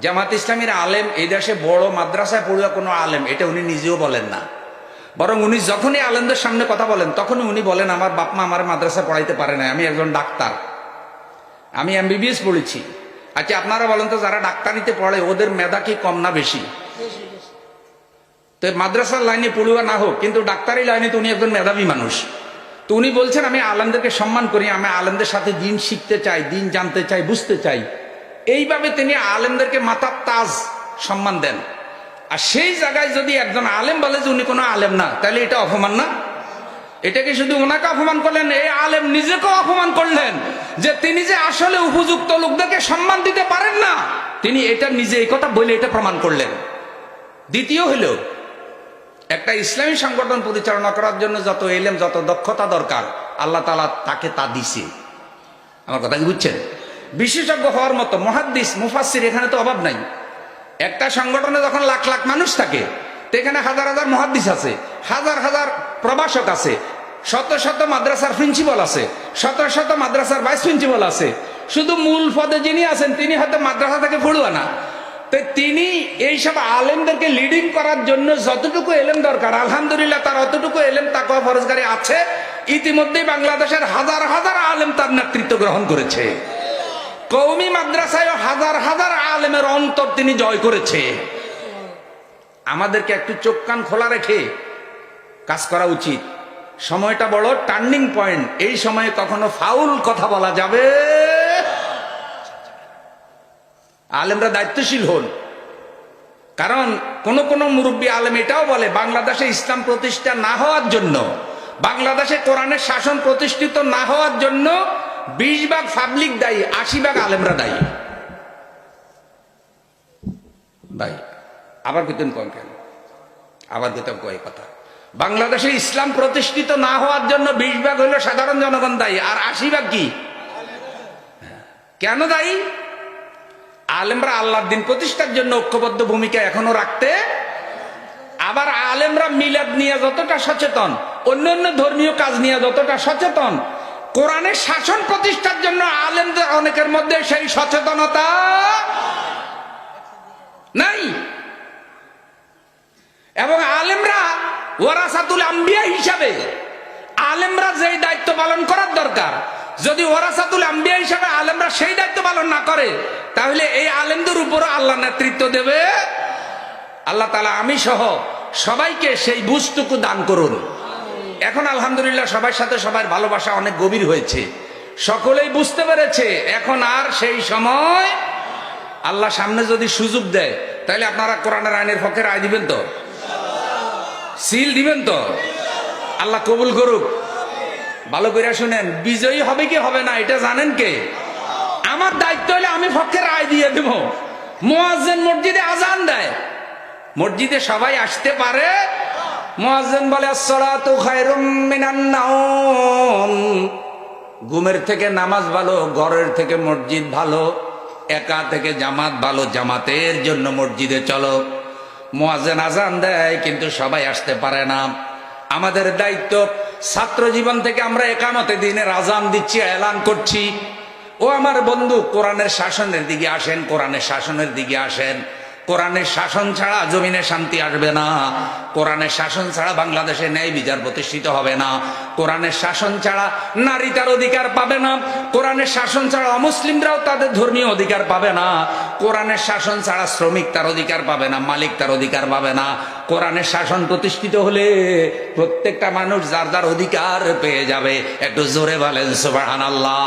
জামাত ইসলামীর আলেম এই দেশে বড় মাদ্রাসায় পড়ুয়া কোনো আলেম, এটা উনি নিজেও বলেন না। বরং উনি যখনই আলেমদের সামনে কথা বলেন তখনই উনি বলেন, আমার বাপ মা আমার মাদ্রাসায় পড়াইতে পারে না, আমি একজন ডাক্তার, আমি MBBS পড়েছি। আচ্ছা আপনারা বলেন তো, যারা ডাক্তারিতে পড়ে ওদের মেধা কি কম না বেশি? তো মাদ্রাসার লাইনে পড়ুয়া না হোক, কিন্তু ডাক্তারি লাইনে তো উনি একজন মেধাবী মানুষ। তো উনি বলছেন, আমি আলেমদেরকে সম্মান করি, আমি আলেমদের সাথে দিন শিখতে চাই, দিন জানতে চাই, বুঝতে চাই। এইভাবে তিনি আলেমদেরকে মাথার তাজ সম্মান দেন। আর সেই জায়গায় যদি একজন আলেম বলে যে উনি কোনো আলেম না, তাহলে এটা অপমান না? এটাকে শুধু ওনাকে অপমান করলেন, এই আলেম নিজেকেও অপমান করলেন, যে তিনি যে আসলে উপযুক্ত লোকদেরকে সম্মান দিতে পারেন না, তিনি এটা নিজে এই কথা বলে এটা প্রমাণ করলেন। দ্বিতীয় হলো, একটা ইসলামী সংগঠন পরিচালনা করার জন্য যত এলেম, যত দক্ষতা দরকার, আল্লাহ তাআলা তাকে তা দিছে। আমার কথা কি বুঝছেন? বিশেষজ্ঞ হওয়ার মতো মুহাদ্দিস, মুফাসসির এখানে তো অভাব নাই। একটা সংগঠনে যখন লাখ লাখ মানুষ থাকে, তো এখানে হাজার হাজার মুহাদ্দিস আছে, হাজার হাজার প্রভাষক আছে, শত শত মাদ্রাসার প্রিন্সিপাল আছে, শত শত মাদ্রাসার ভাইস প্রিন্সিপাল আছে। শুধু মূল পদে যিনি আছেন তিনি হয়তো মাদ্রাসা থেকে পড়ুয়া না। তো তিনি এইসব আলেমদেরকে লিডিং করার জন্য যতটুকু এলেম দরকার, আলহামদুলিল্লাহ তার অতটুকু এলেম তাকওয়া ফরজগারি আছে। ইতিমধ্যেই বাংলাদেশের হাজার হাজার আলেম তার নেতৃত্ব গ্রহণ করেছে। কওমি মাদ্রাসায় হাজার হাজার আলেমের অন্তর তিনি জয় করেছে। আমাদেরকে একটু চোখ কান খোলা রেখে কাজ করা উচিত। সময়টা বড় টার্নিং পয়েন্ট, এই সময়ে কখনো ফাউল কথা বলা যাবে। আলেমরা দায়িত্বশীল হন। কারণ কোন কোন মুরব্বী আলেম এটাও বলে, বাংলাদেশে ইসলাম প্রতিষ্ঠা না হওয়ার জন্য, বাংলাদেশে কোরআনের শাসন প্রতিষ্ঠিত না হওয়ার জন্য 20 ভাগ পাবলিক দায়ী, 80 ভাগ আলেমরা দায়ী। ভাই আবার কেতন কন কেন? আবার কেতন কয় কথা। বাংলাদেশে ইসলাম প্রতিষ্ঠিত না হওয়ার জন্য 20 ভাগ হইল সাধারণ জনগণ দায়ী, আর 80 ভাগ কি? কেন দায়ী? আলেমরা আল্লাহর দিন প্রতিষ্ঠার জন্য ঐক্যবদ্ধ ভূমিকা এখনো রাখতে, আবার আলেমরা মিলাদ নিয়ে যতটা সচেতন, অন্যান্য ধর্মীয় কাজ নিয়ে যতটা সচেতন, কোরআনের শাসন প্রতিষ্ঠার জন্য আলেমদের অনেকের মধ্যে সেই সচেতনতা নাই। এবং আলেমরা ওয়ারাসাতুল আম্বিয়া হিসাবে আলেমরা যেই দায়িত্ব পালন করার দরকার, যদি ওয়ারাসাতুল আম্বিয়া হিসাবে আলেমরা সেই দায়িত্ব পালন না করে, তাহলে এই আলেমদের উপরও আল্লাহ নেতৃত্ব দেবে। আল্লাহ তাআলা আমি সহ সবাইকে সেই বুঝটুকু দান করুন। এখন আলহামদুলিল্লাহ সবার সাথে সবার ভালোবাসা অনেক গভীর হয়েছে, সকলেই বুঝতে পেরেছে এখন আর সেই সময়। আল্লাহ সামনে যদি সুযোগ দেয়, তাহলে আপনারা কোরআনের আইনের পক্ষে রায় দিবেন তো? সিল দিবেন তো? আল্লাহ কবুল করুক। ভালো করে শুনেন, বিজয়ী হবে কি হবে না এটা জানেন কে? আমার দায়িত্ব হলে আমি পক্ষে রায় দিয়ে দেব। মুয়াজ্জিন মসজিদে আজান দেয়, মসজিদে সবাই আসতে পারে, মুয়াজ্জিন বলে আসসালাতু খায়রুম মিনান নাওম, ঘুমের থেকে নামাজ ভালো, ঘরের থেকে মসজিদ ভালো, একা থেকে জামাত ভালো, জামাতের জন্য মসজিদে চলো। মুয়াজ্জিন আজান দেয় কিন্তু সবাই আসতে পারে না। আমাদের দায়িত্ব, ছাত্র জীবন থেকে আমরা একামতে দিনের আজান দিচ্ছি, এলান করছি, ও আমার বন্ধু কোরআনের শাসনের দিকে আসেন, কোরআনের শাসনের দিকে আসেন। কোরআনের শাসন ছাড়া জমিনে শান্তি আসবে না, কোরআনের শাসন ছাড়া বাংলাদেশে ন্যায় বিচার প্রতিষ্ঠিত হবে না, কোরআনের শাসন ছাড়া নারী তার অধিকার পাবে না, কোরআনের শাসন ছাড়া অমুসলিমরাও তাদের ধর্মীয় অধিকার পাবে না, কোরআনের শাসন ছাড়া শ্রমিক তার অধিকার পাবে না, মালিক তার অধিকার পাবে না। কোরআনের শাসন প্রতিষ্ঠিত হলে প্রত্যেকটা মানুষ যার যার অধিকার পেয়ে যাবে। একটু জোরে বলেন সুবহানাল্লাহ।